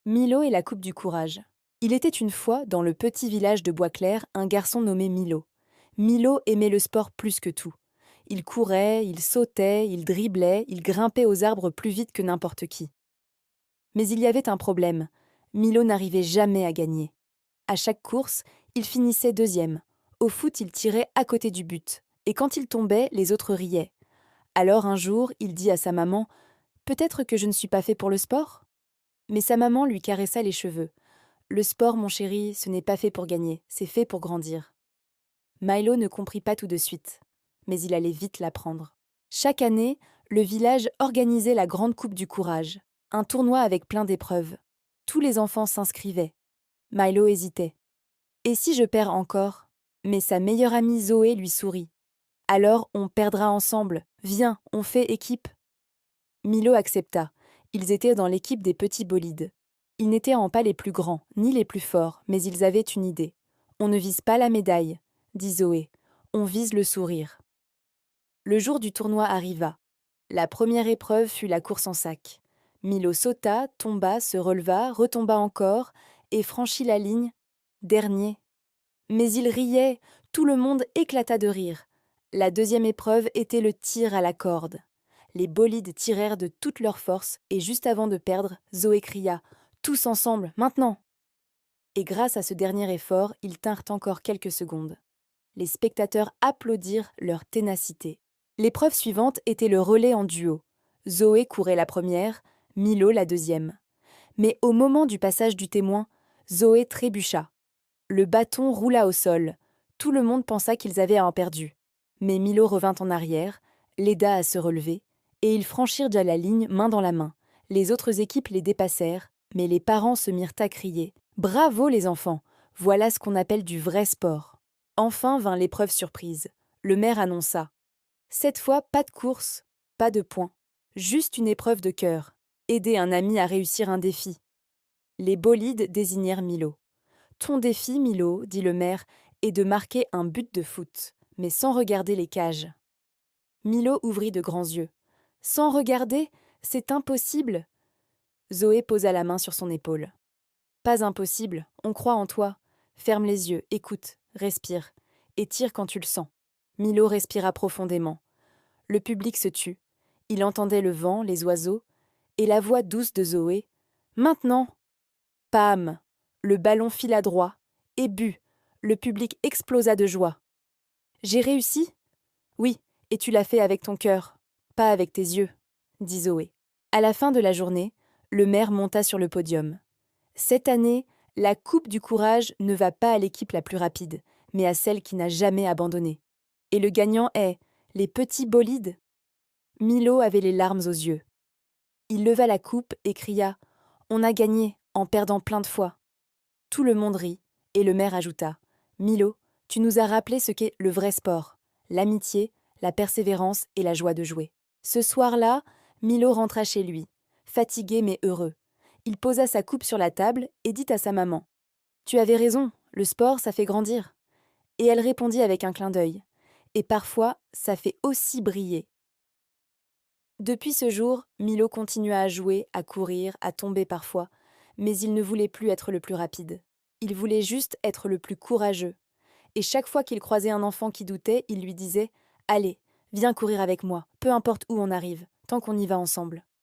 Milo et la coupe du courage. Il était une fois, dans le petit village de Boisclair, un garçon nommé Milo. Milo aimait le sport plus que tout. Il courait, il sautait, il driblait, il grimpait aux arbres plus vite que n'importe qui. Mais il y avait un problème. Milo n'arrivait jamais à gagner. À chaque course, il finissait deuxième. Au foot, il tirait à côté du but. Et quand il tombait, les autres riaient. Alors un jour, il dit à sa maman « Peut-être que je ne suis pas fait pour le sport ?» Mais sa maman lui caressa les cheveux. Le sport, mon chéri, ce n'est pas fait pour gagner, c'est fait pour grandir. Milo ne comprit pas tout de suite, mais il allait vite l'apprendre. Chaque année, le village organisait la Grande Coupe du Courage, un tournoi avec plein d'épreuves. Tous les enfants s'inscrivaient. Milo hésitait. Et si je perds encore? Mais sa meilleure amie Zoé lui sourit. Alors on perdra ensemble. Viens, on fait équipe. Milo accepta. Ils étaient dans l'équipe des petits bolides. Ils n'étaient pas les plus grands, ni les plus forts, mais ils avaient une idée. On ne vise pas la médaille, dit Zoé. On vise le sourire. Le jour du tournoi arriva. La première épreuve fut la course en sac. Milo sauta, tomba, se releva, retomba encore, et franchit la ligne. Dernier. Mais il riait, tout le monde éclata de rire. La deuxième épreuve était le tir à la corde. Les bolides tirèrent de toute leur force, et juste avant de perdre, Zoé cria « Tous ensemble, maintenant !» Et grâce à ce dernier effort, ils tinrent encore quelques secondes. Les spectateurs applaudirent leur ténacité. L'épreuve suivante était le relais en duo. Zoé courait la première, Milo la deuxième. Mais au moment du passage du témoin, Zoé trébucha. Le bâton roula au sol. Tout le monde pensa qu'ils avaient perdu. Mais Milo revint en arrière, l'aida à se relever, et ils franchirent déjà la ligne main dans la main. Les autres équipes les dépassèrent, mais les parents se mirent à crier « Bravo les enfants! Voilà ce qu'on appelle du vrai sport !» Enfin vint l'épreuve surprise. Le maire annonça « Cette fois, pas de course, pas de points. Juste une épreuve de cœur. Aider un ami à réussir un défi. » Les bolides désignèrent Milo. « Ton défi, Milo, dit le maire, est de marquer un but de foot, mais sans regarder les cages. » Milo ouvrit de grands yeux. « Sans regarder? C'est impossible !» Zoé posa la main sur son épaule. « Pas impossible, on croit en toi. Ferme les yeux, écoute, respire, et tire quand tu le sens. » Milo respira profondément. Le public se tut. Il entendait le vent, les oiseaux, et la voix douce de Zoé. « Maintenant !» Pam! Le ballon fila droit, et but. Le public explosa de joie. « J'ai réussi ?» ?»« Oui, et tu l'as fait avec ton cœur, pas avec tes yeux, » dit Zoé. À la fin de la journée, le maire monta sur le podium. Cette année, la Coupe du Courage ne va pas à l'équipe la plus rapide, mais à celle qui n'a jamais abandonné. Et le gagnant est les petits bolides. Milo avait les larmes aux yeux. Il leva la coupe et cria « On a gagné, en perdant plein de fois. » Tout le monde rit, et le maire ajouta « Milo, tu nous as rappelé ce qu'est le vrai sport, l'amitié, la persévérance et la joie de jouer. » Ce soir-là, Milo rentra chez lui, fatigué mais heureux. Il posa sa coupe sur la table et dit à sa maman « Tu avais raison, le sport, ça fait grandir. » Et elle répondit avec un clin d'œil « Et parfois, ça fait aussi briller. » Depuis ce jour, Milo continua à jouer, à courir, à tomber parfois, mais il ne voulait plus être le plus rapide. Il voulait juste être le plus courageux. Et chaque fois qu'il croisait un enfant qui doutait, il lui disait « Allez, viens courir avec moi, peu importe où on arrive, tant qu'on y va ensemble. »